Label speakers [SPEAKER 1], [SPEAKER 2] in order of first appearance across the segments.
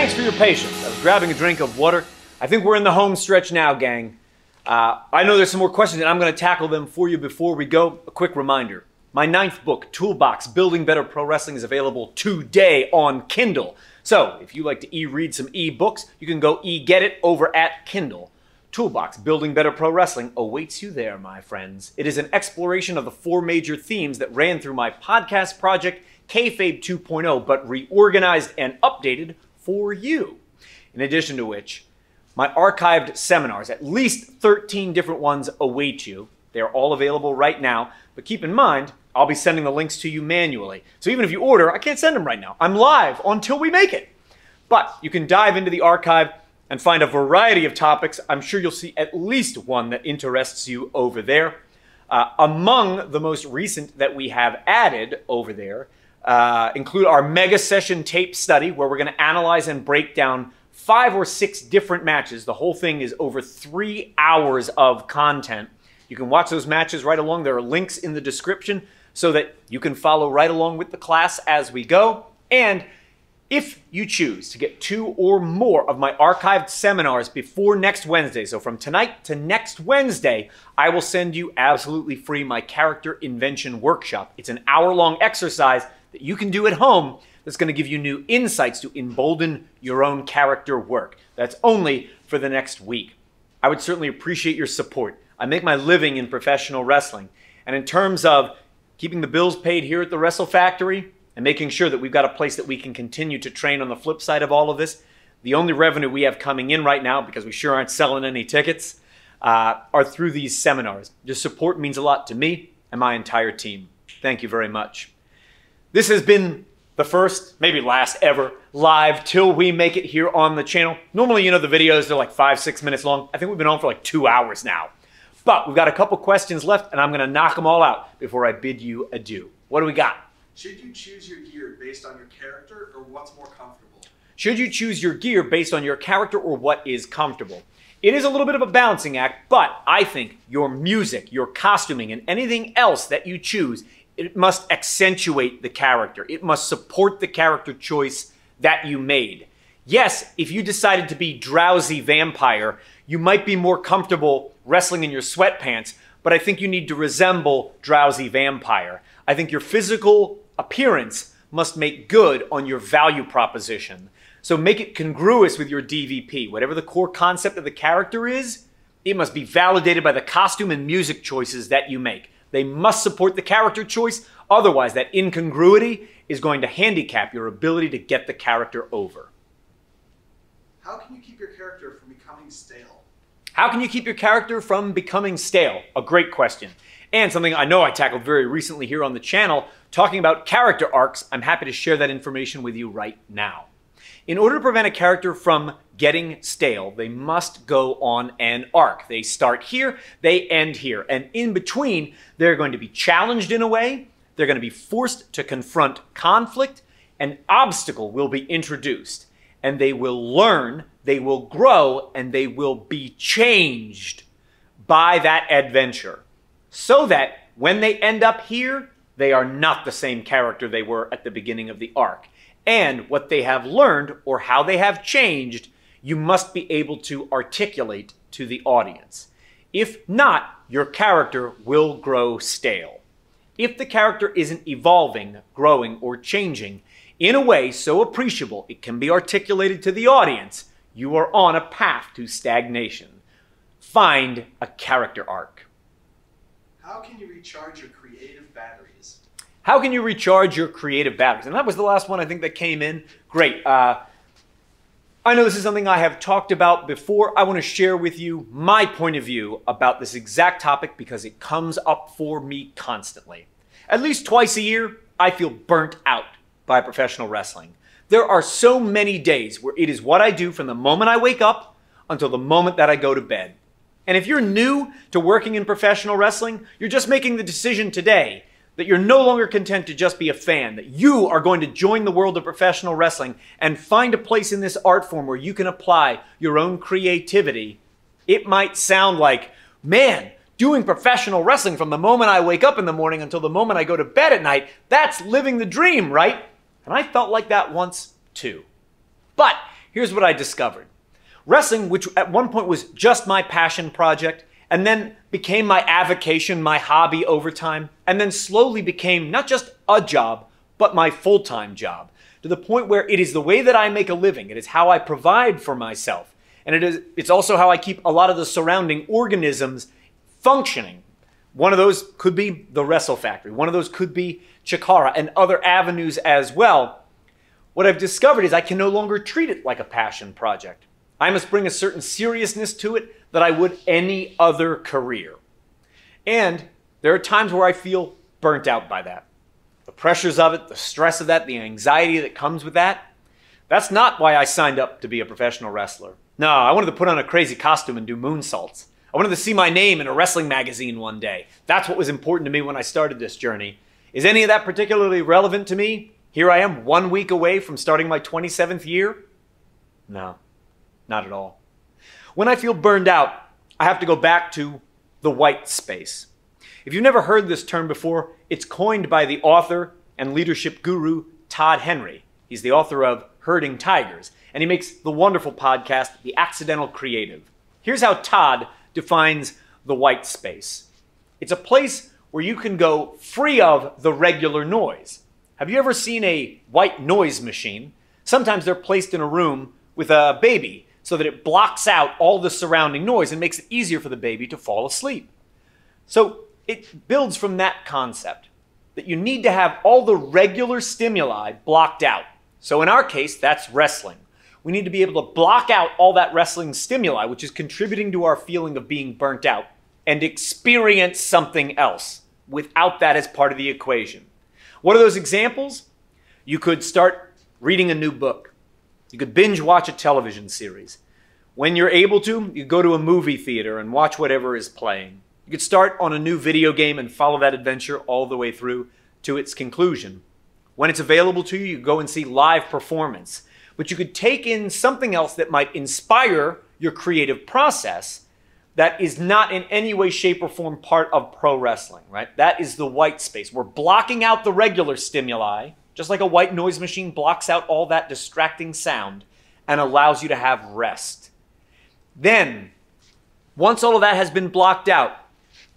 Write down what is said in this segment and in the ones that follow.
[SPEAKER 1] Thanks for your patience. I was grabbing a drink of water. I think we're in the home stretch now, gang. I know there's some more questions, and I'm going to tackle them for you before we go. A quick reminder. My 9th book, Toolbox, Building Better Pro Wrestling, is available today on Kindle. So, if you like to e-read some e-books, you can go e-get it over at Kindle. Toolbox, Building Better Pro Wrestling awaits you there, my friends. It is an exploration of the 4 major themes that ran through my podcast project, Kayfabe 2.0, but reorganized and updated for you. In addition to which, my archived seminars, at least 13 different ones, await you. They're all available right now, but keep in mind, I'll be sending the links to you manually. So even if you order, I can't send them right now. I'm live until we make it. But you can dive into the archive and find a variety of topics. I'm sure you'll see at least one that interests you over there. Among the most recent that we have added over there include our mega session tape study, where we're going to analyze and break down 5 or 6 different matches. The whole thing is over 3 hours of content. You can watch those matches right along. There are links in the description so that you can follow right along with the class as we go. And if you choose to get 2 or more of my archived seminars before next Wednesday, so from tonight to next Wednesday, I will send you absolutely free my Character Invention Workshop. It's an hour-long exercise that you can do at home that's going to give you new insights to embolden your own character work. That's only for the next week. I would certainly appreciate your support. I make my living in professional wrestling. And in terms of keeping the bills paid here at the Wrestle Factory and making sure that we've got a place that we can continue to train on the flip side of all of this, the only revenue we have coming in right now, because we sure aren't selling any tickets, are through these seminars. Your support means a lot to me and my entire team. Thank you very much. This has been the first, maybe last ever, live till we make it here on the channel. Normally, you know, the videos, they're like 5-6 minutes long. I think we've been on for like 2 hours now. But we've got a couple questions left, and I'm going to knock them all out before I bid you adieu. What do we got?
[SPEAKER 2] Should you choose your gear based on your character or what's more comfortable?
[SPEAKER 1] Should you choose your gear based on your character or what is comfortable? It is a little bit of a balancing act, but I think your music, your costuming, and anything else that you choose, it must accentuate the character. It must support the character choice that you made. Yes, if you decided to be Drowsy Vampire, you might be more comfortable wrestling in your sweatpants, but I think you need to resemble Drowsy Vampire. I think your physical appearance must make good on your value proposition. So make it congruous with your DVP. Whatever the core concept of the character is, it must be validated by the costume and music choices that you make. They must support the character choice, otherwise that incongruity is going to handicap your ability to get the character over.
[SPEAKER 2] How can you keep your character from becoming stale?
[SPEAKER 1] How can you keep your character from becoming stale? A great question. And something I know I tackled very recently here on the channel, talking about character arcs. I'm happy to share that information with you right now. In order to prevent a character from getting stale, they must go on an arc. They start here, they end here. And in between, they're going to be challenged in a way, they're going to be forced to confront conflict, an obstacle will be introduced. And they will learn, they will grow, and they will be changed by that adventure. So that when they end up here, they are not the same character they were at the beginning of the arc. And what they have learned, or how they have changed, you must be able to articulate to the audience. If not, your character will grow stale. If the character isn't evolving, growing, or changing in a way so appreciable it can be articulated to the audience, you are on a path to stagnation. Find a character arc.
[SPEAKER 2] How can you recharge your creative batteries?
[SPEAKER 1] How can you recharge your creative batteries? And that was the last one I think that came in. Great. I know this is something I have talked about before. I want to share with you my point of view about this exact topic because it comes up for me constantly. At least twice a year, I feel burnt out by professional wrestling. There are so many days where it is what I do from the moment I wake up until the moment that I go to bed. And if you're new to working in professional wrestling, you're just making the decision today that you're no longer content to just be a fan, that you are going to join the world of professional wrestling and find a place in this art form where you can apply your own creativity. It might sound like, man, doing professional wrestling from the moment I wake up in the morning until the moment I go to bed at night, that's living the dream, right? And I felt like that once too. But here's what I discovered. Wrestling, which at one point was just my passion project, and then became my avocation, my hobby over time, and then slowly became not just a job, but my full-time job, to the point where it is the way that I make a living. It is how I provide for myself. And it's also how I keep a lot of the surrounding organisms functioning. One of those could be the Wrestle Factory. One of those could be Chikara and other avenues as well. What I've discovered is I can no longer treat it like a passion project. I must bring a certain seriousness to it that I would any other career. And there are times where I feel burnt out by that. The pressures of it, the stress of that, the anxiety that comes with that. That's not why I signed up to be a professional wrestler. No, I wanted to put on a crazy costume and do moonsaults. I wanted to see my name in a wrestling magazine one day. That's what was important to me when I started this journey. Is any of that particularly relevant to me? Here I am 1 week away from starting my 27th year? No, not at all. When I feel burned out, I have to go back to the white space. If you've never heard this term before, it's coined by the author and leadership guru Todd Henry. He's the author of Herding Tigers, and he makes the wonderful podcast, The Accidental Creative. Here's how Todd defines the white space. It's a place where you can go free of the regular noise. Have you ever seen a white noise machine? Sometimes they're placed in a room with a baby so that it blocks out all the surrounding noise and makes it easier for the baby to fall asleep. So it builds from that concept that you need to have all the regular stimuli blocked out. So in our case, that's wrestling. We need to be able to block out all that wrestling stimuli, which is contributing to our feeling of being burnt out, and experience something else without that as part of the equation. What are those examples? You could start reading a new book. You could binge watch a television series. When you're able to, you go to a movie theater and watch whatever is playing. You could start on a new video game and follow that adventure all the way through to its conclusion. When it's available to you, you go and see live performance. But you could take in something else that might inspire your creative process that is not in any way, shape, or form part of pro wrestling, right? That is the white space. We're blocking out the regular stimuli, just like a white noise machine blocks out all that distracting sound and allows you to have rest. Then, once all of that has been blocked out,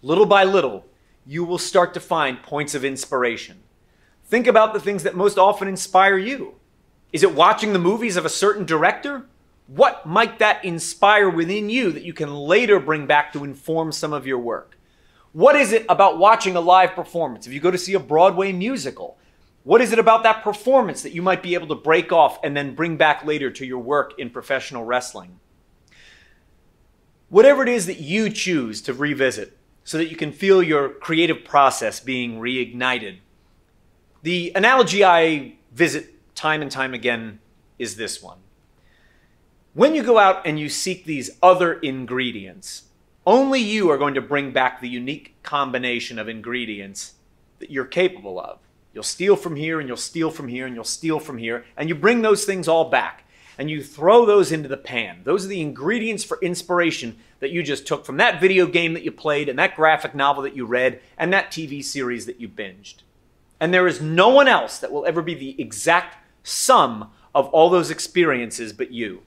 [SPEAKER 1] little by little, you will start to find points of inspiration. Think about the things that most often inspire you. Is it watching the movies of a certain director? What might that inspire within you that you can later bring back to inform some of your work? What is it about watching a live performance? If you go to see a Broadway musical, what is it about that performance that you might be able to break off and then bring back later to your work in professional wrestling? Whatever it is that you choose to revisit so that you can feel your creative process being reignited. The analogy I visit time and time again is this one. When you go out and you seek these other ingredients, only you are going to bring back the unique combination of ingredients that you're capable of. You'll steal from here, and you'll steal from here, and you'll steal from here, and you bring those things all back, and you throw those into the pan. Those are the ingredients for inspiration that you just took from that video game that you played, and that graphic novel that you read, and that TV series that you binged. And there is no one else that will ever be the exact sum of all those experiences but you.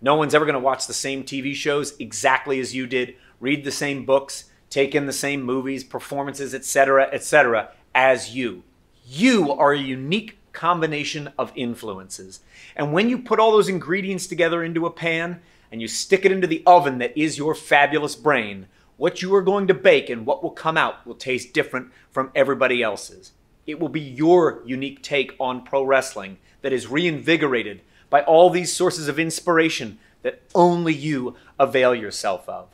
[SPEAKER 1] No one's ever going to watch the same TV shows exactly as you did, read the same books, take in the same movies, performances, etc., as you. You are a unique combination of influences. And when you put all those ingredients together into a pan and you stick it into the oven that is your fabulous brain, what you are going to bake and what will come out will taste different from everybody else's. It will be your unique take on pro wrestling that is reinvigorated by all these sources of inspiration that only you avail yourself of.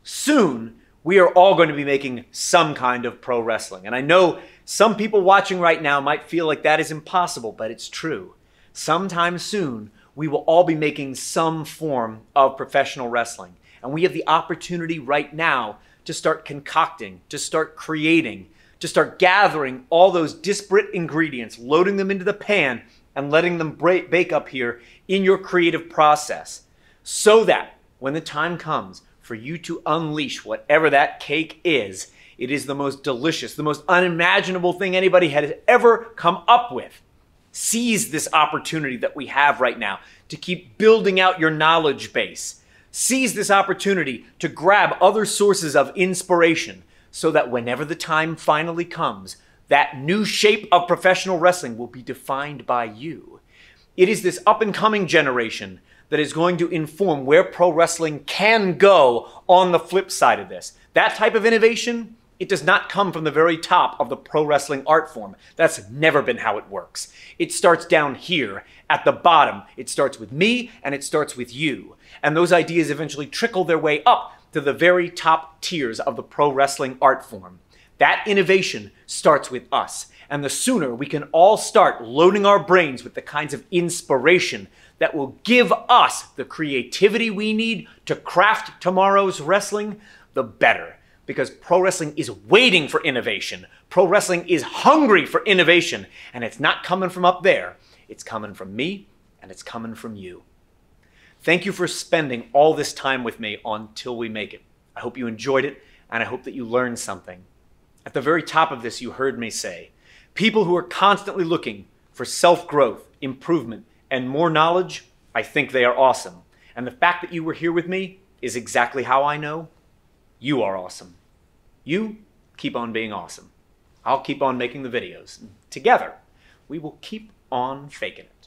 [SPEAKER 1] Soon, we are all going to be making some kind of pro wrestling. And I know some people watching right now might feel like that is impossible, but it's true. Sometime soon, we will all be making some form of professional wrestling. And we have the opportunity right now to start concocting, to start creating, to start gathering all those disparate ingredients, loading them into the pan, and letting them bake up here in your creative process, so that when the time comes for you to unleash whatever that cake is, it is the most delicious, the most unimaginable thing anybody has ever come up with. Seize this opportunity that we have right now to keep building out your knowledge base. Seize this opportunity to grab other sources of inspiration so that whenever the time finally comes, that new shape of professional wrestling will be defined by you. It is this up-and-coming generation that is going to inform where pro wrestling can go on the flip side of this. That type of innovation, it does not come from the very top of the pro wrestling art form. That's never been how it works. It starts down here at the bottom. It starts with me and it starts with you. And those ideas eventually trickle their way up to the very top tiers of the pro wrestling art form. That innovation starts with us. And the sooner we can all start loading our brains with the kinds of inspiration that will give us the creativity we need to craft tomorrow's wrestling, the better. Because pro wrestling is waiting for innovation. Pro wrestling is hungry for innovation. And it's not coming from up there. It's coming from me, and it's coming from you. Thank you for spending all this time with me on Till We Make It. I hope you enjoyed it, and I hope that you learned something. At the very top of this, you heard me say, people who are constantly looking for self-growth, improvement, and more knowledge, I think they are awesome. And the fact that you were here with me is exactly how I know you are awesome. You keep on being awesome. I'll keep on making the videos. Together, we will keep on faking it.